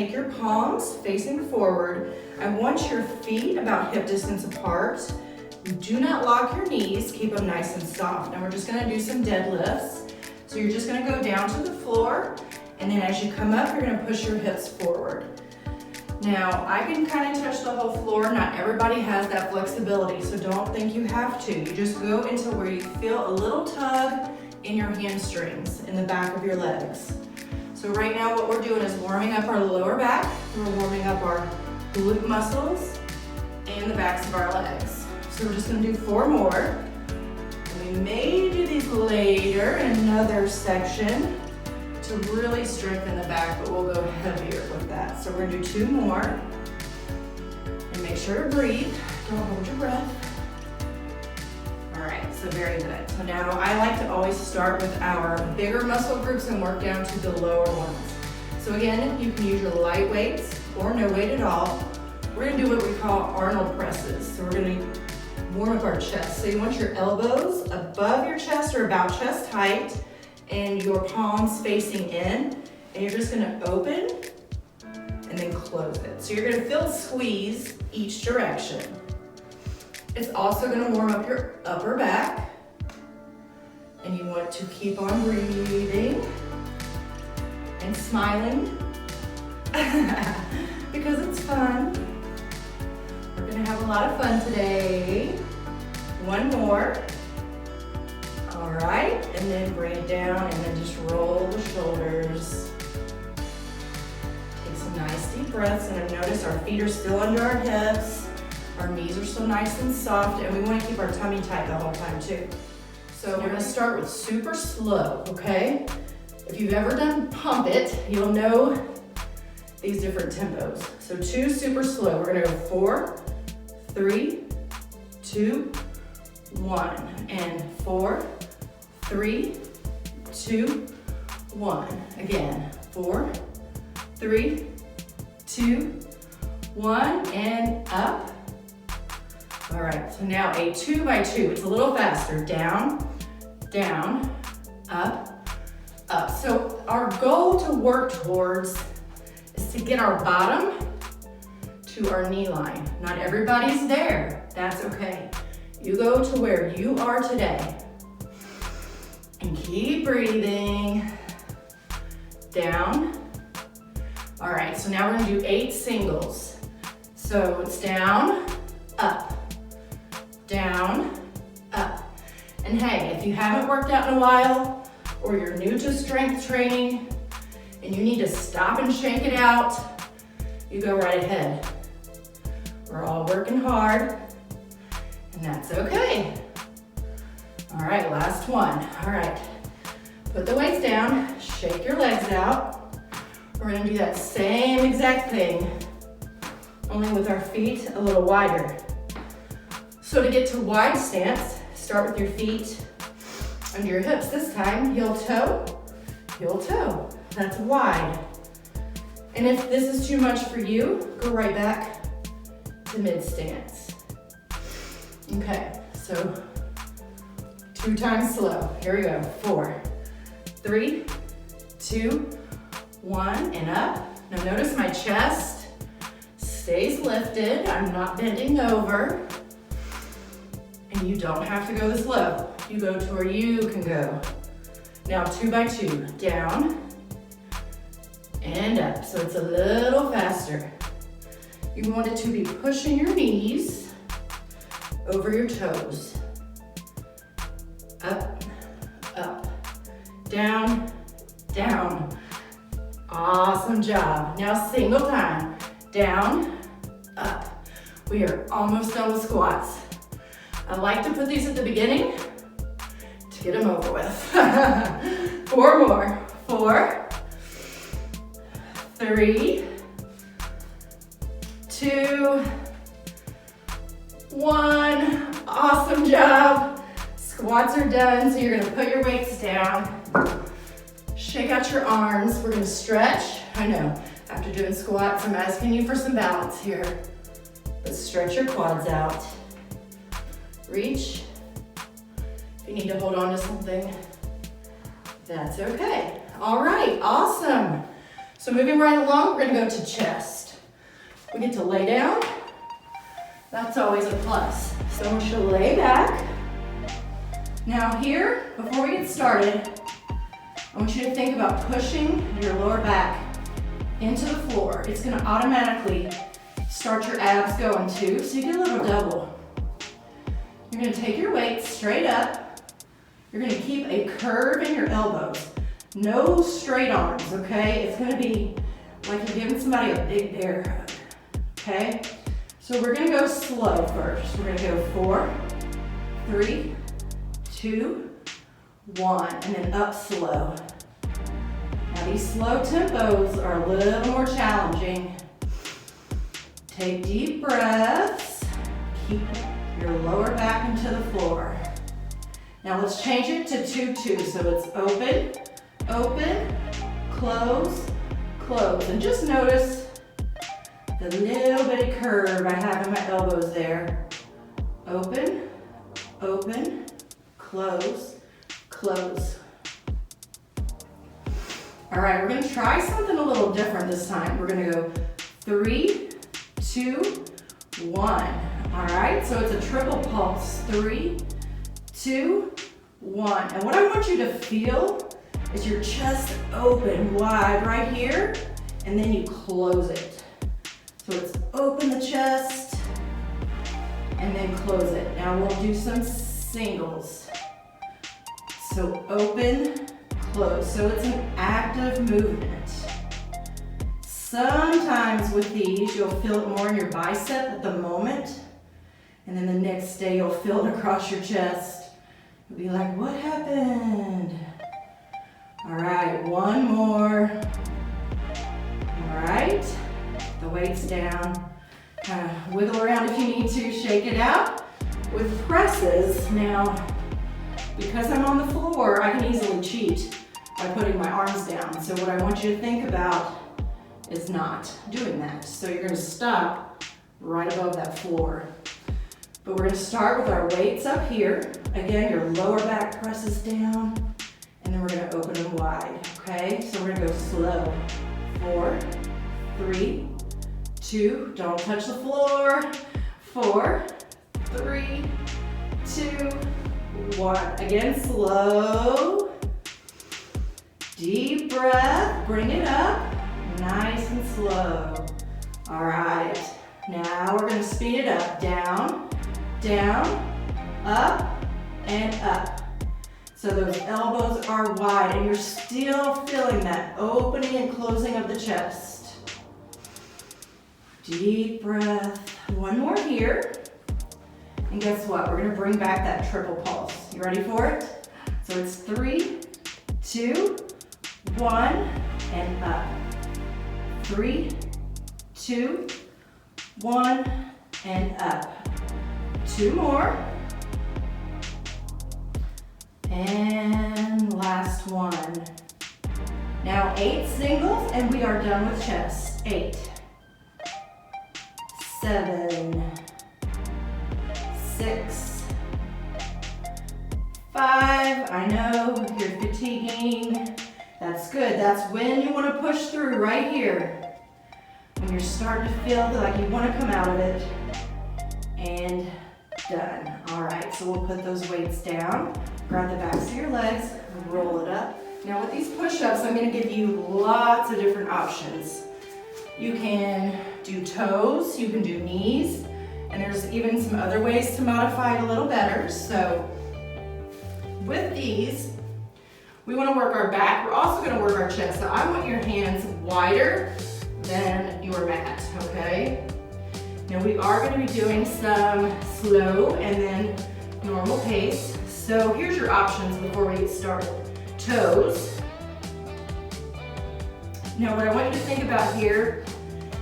take your palms facing forward. I want your feet about hip distance apart. Do not lock your knees, keep them nice and soft. Now we're just gonna do some deadlifts. So you're just gonna go down to the floor, and then as you come up, you're gonna push your hips forward. Now, I can kind of touch the whole floor. Not everybody has that flexibility, so don't think you have to. You just go into where you feel a little tug in your hamstrings, in the back of your legs. So right now what we're doing is warming up our lower back. We're warming up our glute muscles and the backs of our legs. So we're just gonna do 4 more. And we may do these later in another section to really strengthen the back, but we'll go heavier with that. So we're gonna do 2 more. And make sure to breathe, don't hold your breath. All right, so very good. So now I like to always start with our bigger muscle groups and work down to the lower ones. So again, you can use your light weights or no weight at all. We're gonna do what we call Arnold presses. So we're gonna warm up our chest. So you want your elbows above your chest or about chest height, and your palms facing in, and you're just gonna open and then close it. So you're gonna feel a squeeze each direction. It's also gonna warm up your upper back, and you want to keep on breathing and smiling because it's fun. We're gonna have a lot of fun today. 1 more. All right, and then bring it down and then just roll the shoulders. Take some nice deep breaths, and notice our feet are still under our hips. Our knees are still nice and soft, and we want to keep our tummy tight the whole time too. So we're gonna start with super slow, okay? If you've ever done Pump It, you'll know these different tempos. So 2 super slow. We're gonna go 4, 3, 2, 1, and 4, 3, 2, 1. Again, 4, 3, 2, 1, and up. All right, so now a 2 by 2. It's a little faster. Down, down, up, up. So our goal to work towards is to get our bottom to our knee line. Not everybody's there. That's okay. You go to where you are today. And keep breathing. Down. All right, so now we're gonna do 8 singles. So it's down, up, down, up. And hey, if you haven't worked out in a while, or you're new to strength training, and you need to stop and shake it out, you go right ahead. We're all working hard, and that's okay. All right, last one. All right, put the weights down, shake your legs out. We're gonna do that same exact thing, only with our feet a little wider. So to get to wide stance, start with your feet under your hips. This time, heel toe, heel toe. That's wide. And if this is too much for you, go right back to mid stance. Okay, so 2 times slow. Here we go. 4, 3, 2, 1, and up. Now notice my chest stays lifted. I'm not bending over. And you don't have to go this low. You go to where you can go. Now 2 by 2, down and up. So it's a little faster. You want it to be pushing your knees over your toes. Up, up, down, down. Awesome job. Now single time. Down, up. We are almost done with squats. I like to put these at the beginning to get them over with. 4 more. 4, 3, 2, 1. Awesome job. Squats are done, so you're gonna put your weights down. Shake out your arms. We're gonna stretch. I know, after doing squats, I'm asking you for some balance here. But stretch your quads out. Reach. If you need to hold on to something, that's okay. All right, awesome. So moving right along, we're gonna go to chest. We get to lay down. That's always a plus. So I want you to lay back. Now here, before we get started, I want you to think about pushing your lower back into the floor. It's gonna automatically start your abs going too, so you get a little double. You're gonna take your weight straight up. You're gonna keep a curve in your elbows. No straight arms, okay? It's gonna be like you're giving somebody a big bear hug, okay? So we're gonna go slow first. We're gonna go 4, 3, 2, 1, and then up slow. Now these slow tempos are a little more challenging. Take deep breaths. Keep your lower back into the floor. Now let's change it to 2-2. So it's open, open, close, close. And just notice the little bitty curve I have in my elbows there. Open, open, close, close. All right, we're gonna try something a little different this time. We're gonna go 3, 2, 1. All right, so it's a triple pulse. 3, 2, 1. And what I want you to feel is your chest open wide right here, and then you close it. So it's open the chest, and then close it. Now we'll do some singles. So open, close. So it's an active movement. Sometimes with these, you'll feel it more in your bicep at the moment, and then the next day you'll feel it across your chest. You'll be like, what happened? All right, one more. All right, the weight's down. Kind of wiggle around if you need to, shake it out. With presses, now, because I'm on the floor, I can easily cheat by putting my arms down. So what I want you to think about is not doing that. So you're gonna stop right above that floor. But we're gonna start with our weights up here. Again, your lower back presses down, and then we're gonna open them wide, okay? So we're gonna go slow. 4, 3, 2, don't touch the floor. 4, 3, 2, 1. Again, slow. Deep breath, bring it up. Nice and slow. All right, now we're gonna speed it up. Down, down, up, and up. So those elbows are wide, and you're still feeling that opening and closing of the chest. Deep breath. One more here. And guess what? We're gonna bring back that triple pulse. You ready for it? So it's 3, 2, 1, and up. 3, 2, 1, and up. 2 more. And last one. Now 8 singles, and we are done with chest. 8, 7, 6, 5. I know you're fatiguing. That's good. That's when you want to push through right here. When you're starting to feel like you want to come out of it. And done. All right, so we'll put those weights down. Grab the backs of your legs and roll it up. Now with these push-ups, I'm going to give you lots of different options. You can do toes, you can do knees, and there's even some other ways to modify it a little better. So with these, we want to work our back. We're also going to work our chest. So I want your hands wider than your mat, okay? Now we are going to be doing some slow and then normal pace. So here's your options before we get started. Toes. Now what I want you to think about here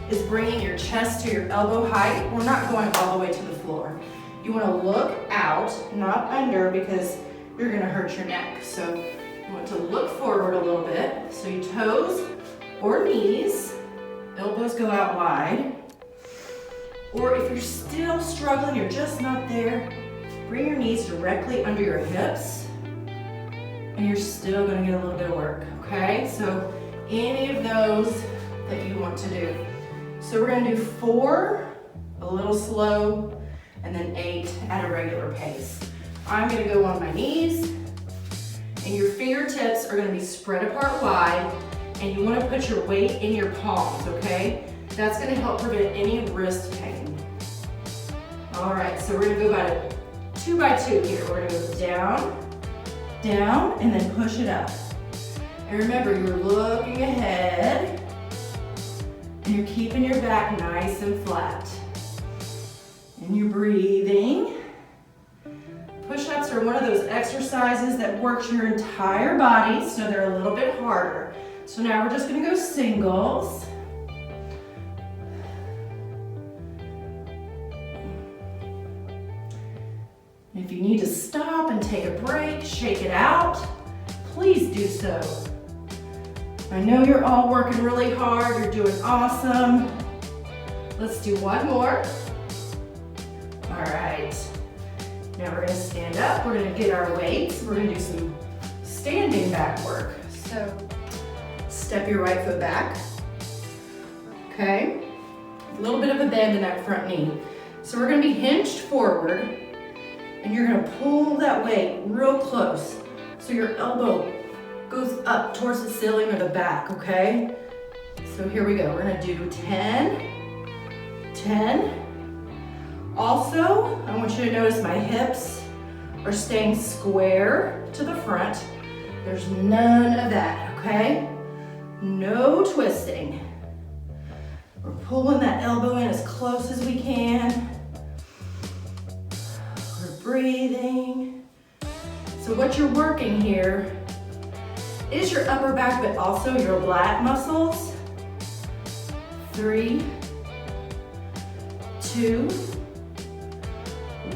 is bringing your chest to your elbow height. We're not going all the way to the floor. You want to look out, not under, because you're going to hurt your neck. So you want to look forward a little bit. So your toes or knees, elbows go out wide. Or if you're still struggling, you're just not there, bring your knees directly under your hips, and you're still gonna get a little bit of work, okay? So any of those that you want to do. So we're gonna do 4, a little slow, and then 8 at a regular pace. I'm gonna go on my knees, and your fingertips are gonna be spread apart wide, and you wanna put your weight in your palms, okay? That's gonna help prevent any wrist pain. All right, so we're gonna go about a 2 by 2 here. We're gonna go down, down, and then push it up. And remember, you're looking ahead, and you're keeping your back nice and flat. And you're breathing. Push-ups are one of those exercises that works your entire body, so they're a little bit harder. So now we're just gonna go singles. If you need to stop and take a break, shake it out, please do so. I know you're all working really hard, you're doing awesome. Let's do one more. All right. Now we're gonna stand up, we're gonna get our weights, we're gonna do some standing back work. So step your right foot back, okay? A little bit of a bend in that front knee. So we're gonna be hinged forward, and you're gonna pull that weight real close so your elbow goes up towards the ceiling or the back, okay? So here we go, we're gonna do 10, 10. Also, I want you to notice my hips are staying square to the front. There's none of that, okay? No twisting. We're pulling that elbow in as close as we can. We're breathing. So what you're working here is your upper back, but also your lat muscles. 3, 2,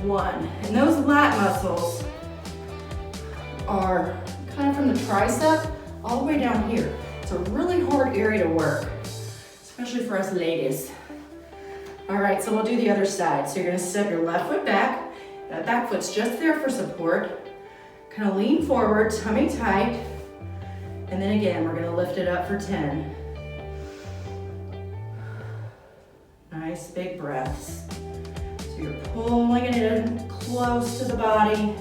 1. And those lat muscles are kind of from the tricep all the way down here. It's a really hard area to work, especially for us ladies. All right, so we'll do the other side. So you're gonna step your left foot back. That back foot's just there for support. Kind of lean forward, tummy tight. And then again, we're gonna lift it up for 10. Nice big breaths. So you're pulling it in close to the body.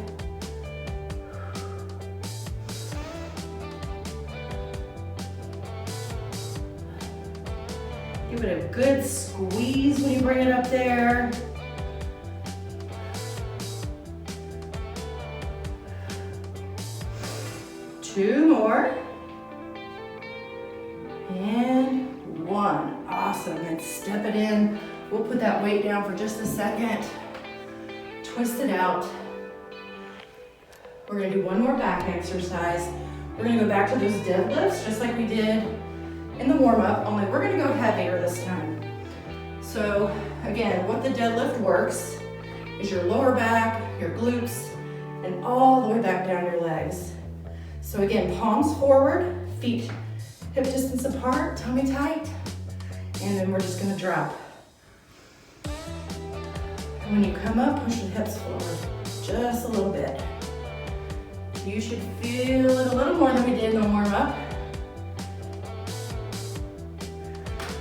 Give it a good squeeze when you bring it up there. Two more. And 1. Awesome. Then step it in. We'll put that weight down for just a second. Twist it out. We're gonna do one more back exercise. We're gonna go back to those deadlifts just like we did in the warm-up, only we're gonna go heavier this time. So again, what the deadlift works is your lower back, your glutes, and all the way back down your legs. So again, palms forward, feet hip distance apart, tummy tight, and then we're just gonna drop. And when you come up, push the hips forward just a little bit. You should feel it a little more than we did in the warm-up.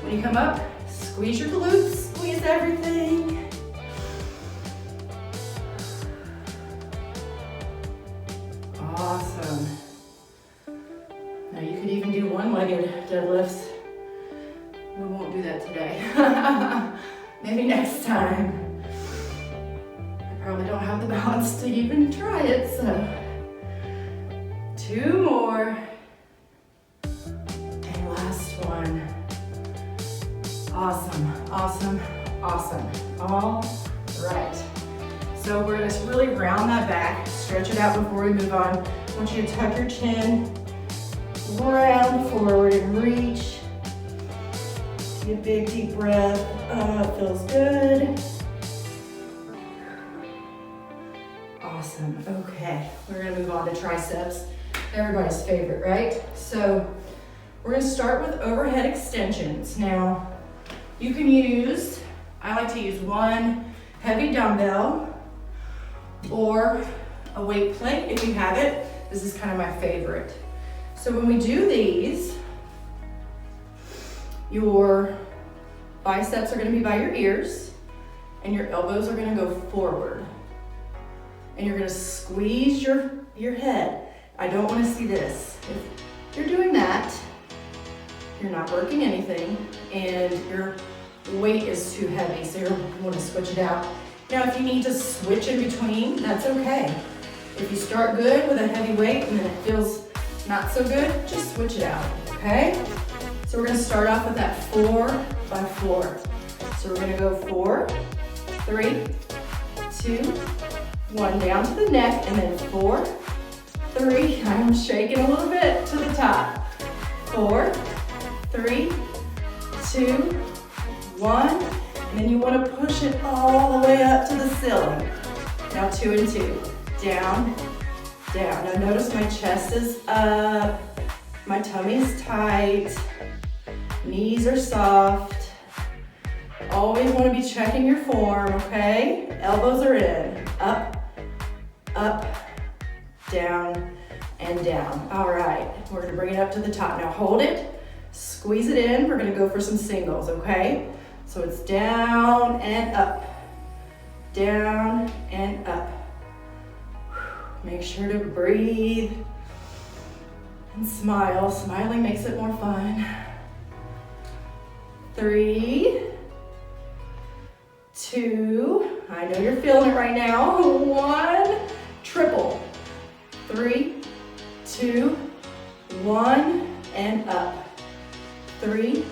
When you come up, squeeze your glutes, squeeze everything. Awesome. Now you could even do one-legged deadlifts. We won't do that today. Maybe next time. I probably don't have the balance to even try it, so. 2 more. And last one. Awesome, awesome, awesome. All right. So we're gonna really round that back, stretch it out before we move on. I want you to tuck your chin, round forward and reach. Take a big deep breath. It feels good. Awesome, okay. We're gonna move on to triceps. Everybody's favorite, right? So we're gonna start with overhead extensions. Now, you can use, I like to use one heavy dumbbell or a weight plate if you have it. This is kind of my favorite. So when we do these, Your biceps are gonna be by your ears, and your elbows are gonna go forward. And you're gonna squeeze your head. I don't wanna see this. If you're doing that, you're not working anything, and your weight is too heavy, so you wanna switch it out. Now, if you need to switch in between, that's okay. If you start good with a heavy weight and then it feels not so good, just switch it out, okay? So we're gonna start off with that 4 by 4. So we're gonna go 4, 3, 2, 1, down to the neck, and then 4, 3, I'm shaking a little bit to the top. 4, 3, 2, 1, and then you want to push it all the way up to the ceiling. Now 2 and 2, down, down. Now notice my chest is up, my tummy is tight, knees are soft. Always want to be checking your form, okay? Elbows are in, up, up, down, and down. All right, we're gonna bring it up to the top. Now hold it, squeeze it in. We're gonna go for some singles, okay? So it's down and up, down and up. Make sure to breathe and smile. Smiling makes it more fun. 3, 2, I know you're feeling it right now. 1, triple. 3, 2, 1, and up. 3,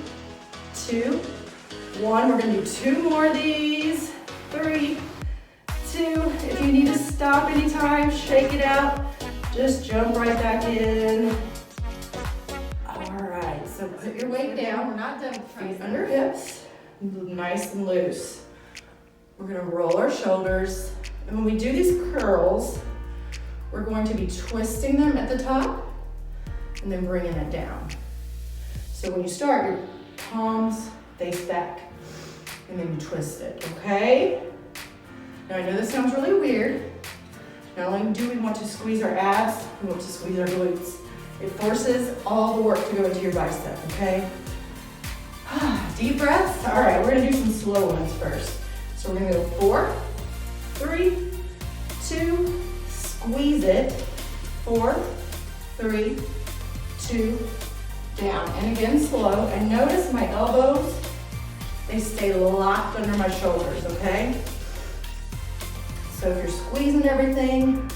2, 1. We're gonna do 2 more of these. 3, 2. If you need to stop anytime, shake it out. Just jump right back in. All right, so put your weight down. We're not done with feet under hips, nice and loose. We're gonna roll our shoulders. And when we do these curls, we're going to be twisting them at the top and then bringing it down. So when you start, your palms face back and then you twist it, okay? Now I know this sounds really weird. Not only do we want to squeeze our abs, we want to squeeze our glutes. It forces all the work to go into your bicep, okay? Deep breaths. All right, we're gonna do some slow ones first. So we're gonna go 4, 3, 2, squeeze it. 4, 3, 2, down. And again, slow. And notice my elbows, they stay locked under my shoulders, okay? So if you're squeezing everything,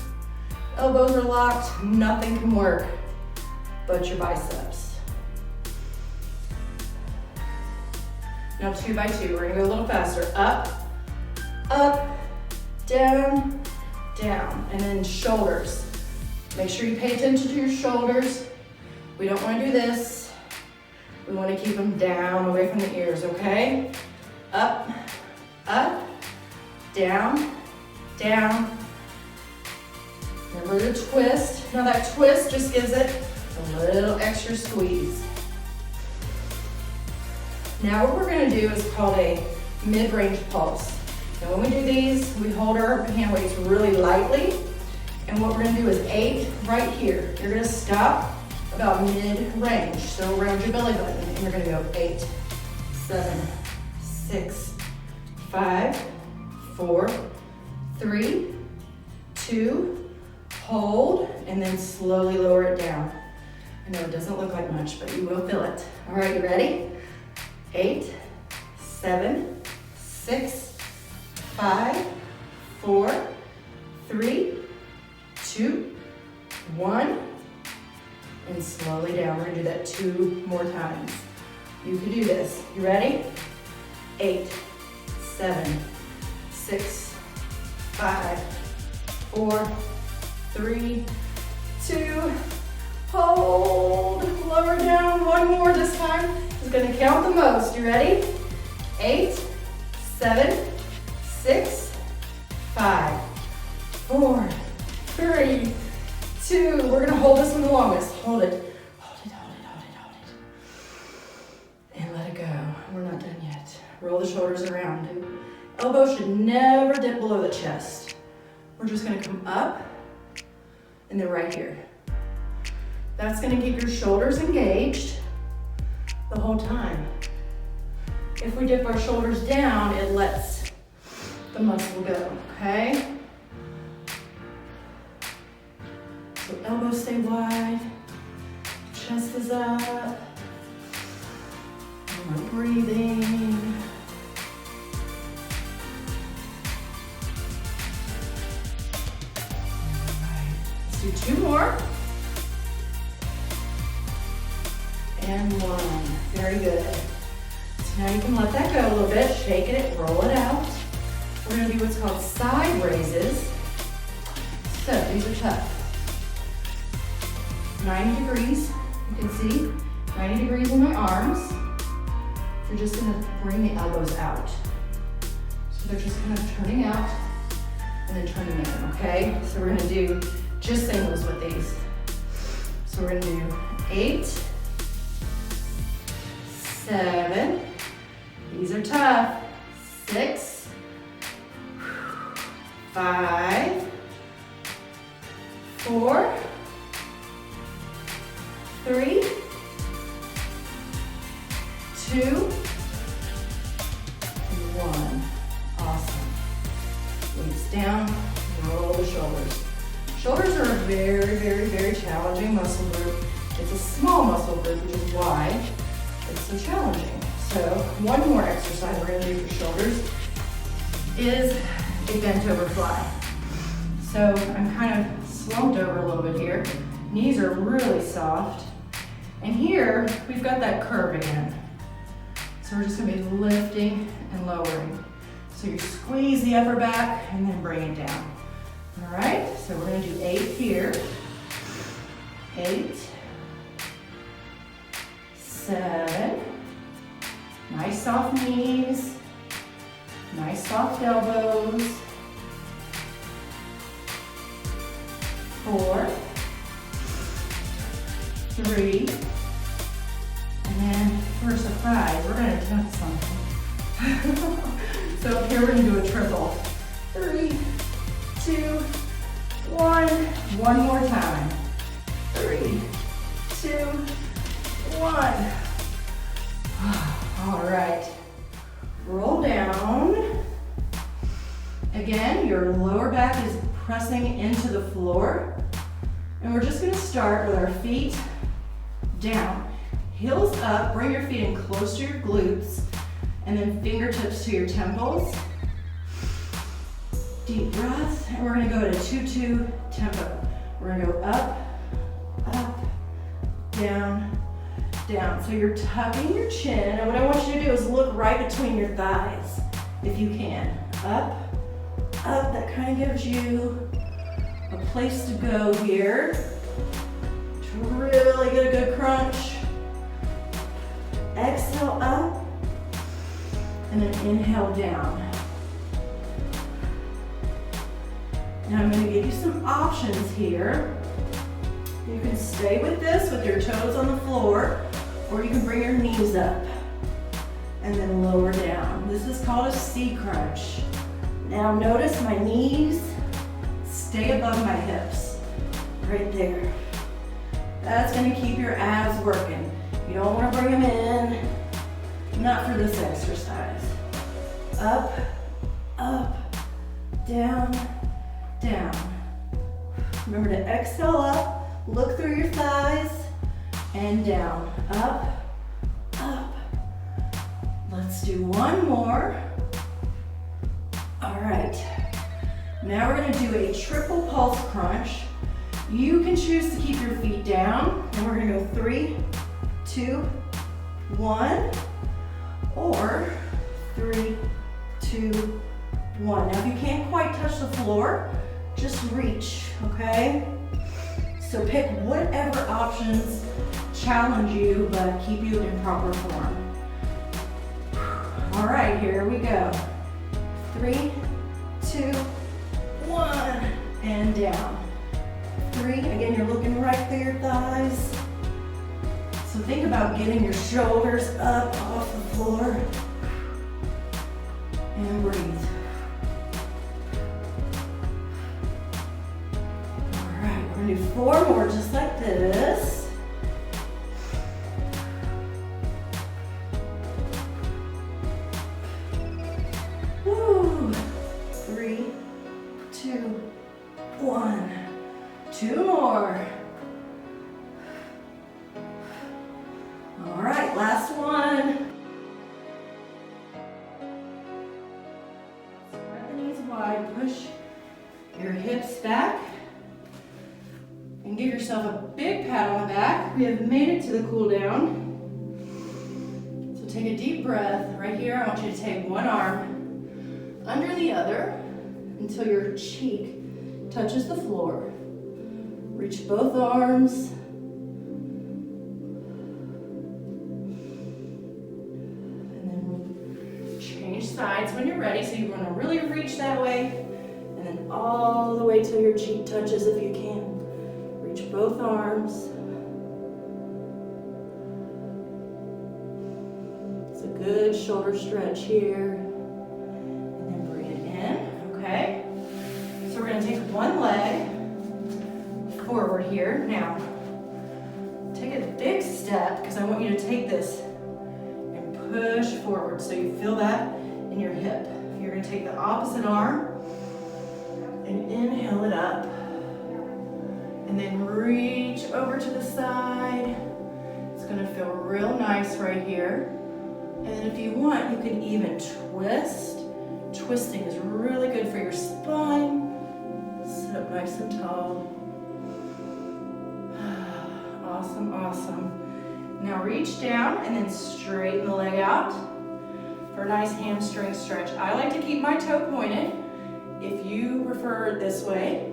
elbows are locked, nothing can work but your biceps. Now 2 by 2, we're gonna go a little faster. Up, up, down, down, and then shoulders. Make sure you pay attention to your shoulders. We don't want to do this. We want to keep them down, away from the ears, okay? Up, up, down, down. Remember to twist. Now that twist just gives it a little extra squeeze. Now what we're going to do is called a mid-range pulse. Now when we do these, we hold our hand weights really lightly. And what we're gonna do is 8 right here. You're gonna stop about mid-range, so around your belly button. And you're gonna go 8, 7, 6, 5, 4, 3, 2, hold, and then slowly lower it down. I know it doesn't look like much, but you will feel it. All right, you ready? 8, 7, 6, 5, 4, 3, 2, 1, and slowly down. We're gonna do that 2 more times. You can do this. You ready? 8, 7, 6, 5, 4, 3, 2, hold, lower down. 1 more this time. It's gonna count the most. You ready? 8, 7, 6, 5, 4, 3, 2. We're gonna hold this one the longest. Hold it, hold it, hold it, hold it, hold it. And let it go. We're not done yet. Roll the shoulders around. Elbows should never dip below the chest. We're just gonna come up and then right here. That's gonna keep your shoulders engaged the whole time. If we dip our shoulders down, it lets the muscle go, okay? So elbows stay wide, chest is up, and we're breathing. Let's do 2 more. And 1, very good. So now you can let that go a little bit, shake it, roll it out. We're gonna do what's called side raises. So these are tough. 90 degrees, you can see, 90 degrees in my arms. You're just gonna bring the elbows out. So they're just kind of turning out and then turning in, okay? So we're gonna do just singles with these. So we're gonna do 8, 7, these are tough, 6, 5, 4, 3, 2, 1. Awesome. Weights down, roll the shoulders. Shoulders are a very, very, very challenging muscle group. It's a small muscle group, which is why it's so challenging. So one more exercise we're gonna do for shoulders is a bent over fly. So I'm kind of slumped over a little bit here. Knees are really soft. And here, we've got that curve again. So we're just gonna be lifting and lowering. So you squeeze the upper back and then bring it down. All right, so we're gonna do 8 here. 8, 7, nice soft knees, nice soft elbows. 4, 3, and then for a surprise, we're gonna attempt something. So up here we're gonna do a triple. 3, 2, 1. One more time. 3, 2, 1. All right. Roll down. Again, your lower back is pressing into the floor. And we're just gonna start with our feet down. Heels up, bring your feet in close to your glutes, and then fingertips to your temples. Deep breath, and we're gonna go at a 2-2 tempo. We're gonna go up, up, down, down. So you're tucking your chin, and what I want you to do is look right between your thighs, if you can. Up, up, that kind of gives you a place to go here to really get a good crunch. Exhale up, and then inhale down. Now I'm going to give you some options here. You can stay with this with your toes on the floor, or you can bring your knees up and then lower down. This is called a C crunch. Now notice my knees stay above my hips, right there. That's going to keep your abs working. You don't want to bring them in, not for this exercise. Up, up, down, down. Remember to exhale up, look through your thighs, and down. Up, up. Let's do one more. All right. Now we're gonna do a triple pulse crunch. You can choose to keep your feet down, and we're gonna go 3, 2, 1, or 3, 2, 1. Now if you can't quite touch the floor, just reach, okay? So pick whatever options challenge you but keep you in proper form. All right, here we go. 3, 2, 1, and down. 3, again, you're looking right through your thighs. So think about getting your shoulders up off the floor. And breathe. All right, we're gonna do 4 more just like this. big pat on the back. We have made it to the cool down. So take a deep breath. Right here, I want you to take one arm under the other until your cheek touches the floor. Reach both arms. And then we'll change sides when you're ready. So you want to really reach that way. And then all the way till your cheek touches if you can. Reach both arms. It's a good shoulder stretch here. And then bring it in, okay? So we're gonna take one leg forward here. Now, take a big step because I want you to take this and push forward so you feel that in your hip. You're gonna take the opposite arm and inhale it up. And then reach over to the side. It's gonna feel real nice right here. And then if you want, you can even twist. Twisting is really good for your spine. Sit up nice and tall. Awesome, awesome. Now reach down and then straighten the leg out for a nice hamstring stretch. I like to keep my toe pointed. If you prefer it this way,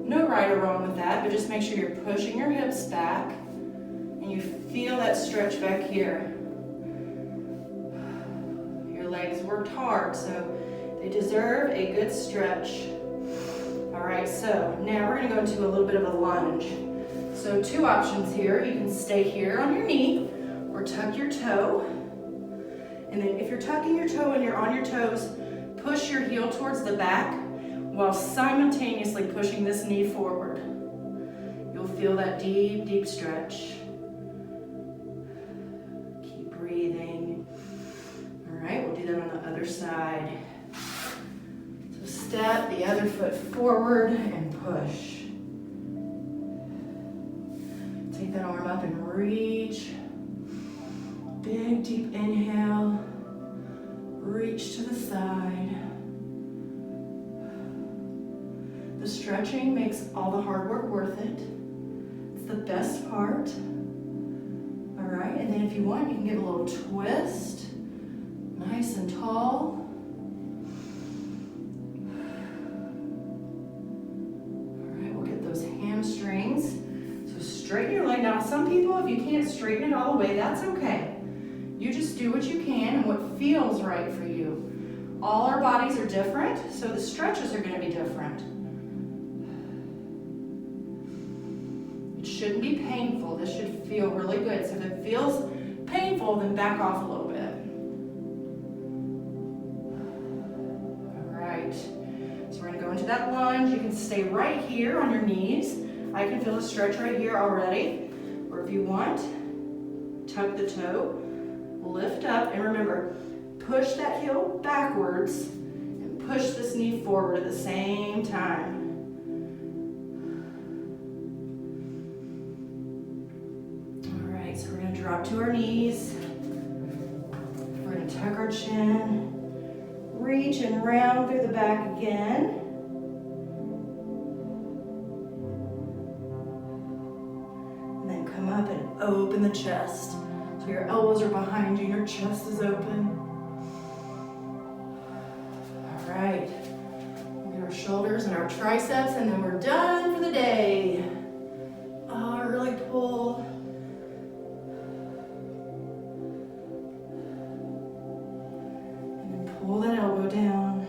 no right or wrong with that, but just make sure you're pushing your hips back and you feel that stretch back here. Your legs worked hard, so they deserve a good stretch. All right, so now we're gonna go into a little bit of a lunge. So two options here. You can stay here on your knee or tuck your toe. And then if you're tucking your toe and you're on your toes, push your heel towards the back while simultaneously pushing this knee forward. You'll feel that deep, deep stretch. Keep breathing. All right, we'll do that on the other side. So step the other foot forward and push. Take that arm up and reach. Big, deep inhale. Reach to the side. The stretching makes all the hard work worth it. It's the best part. All right, and then if you want, you can give a little twist. Nice and tall. All right, we'll get those hamstrings. So straighten your leg. Now, some people, if you can't straighten it all the way, that's okay. You just do what you can and what feels right for you. All our bodies are different, so the stretches are going to be different. It shouldn't be painful. This should feel really good. So if it feels painful, then back off a little bit. All right. So we're going to go into that lunge. You can stay right here on your knees. I can feel a stretch right here already. Or if you want, tuck the toe. Lift up, and remember, push that heel backwards and push this knee forward at the same time. All right, so we're going to drop to our knees. We're going to tuck our chin, reach and round through the back again. And then come up and open the chest. Your elbows are behind you, your chest is open. All right. We'll get our shoulders and our triceps, and then we're done for the day. Oh, really pull. And then pull that elbow down.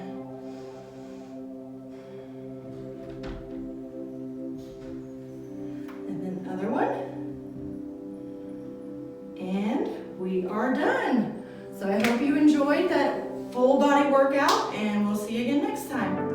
And then other one. And we are done. So I hope you enjoyed that full body workout, and we'll see you again next time.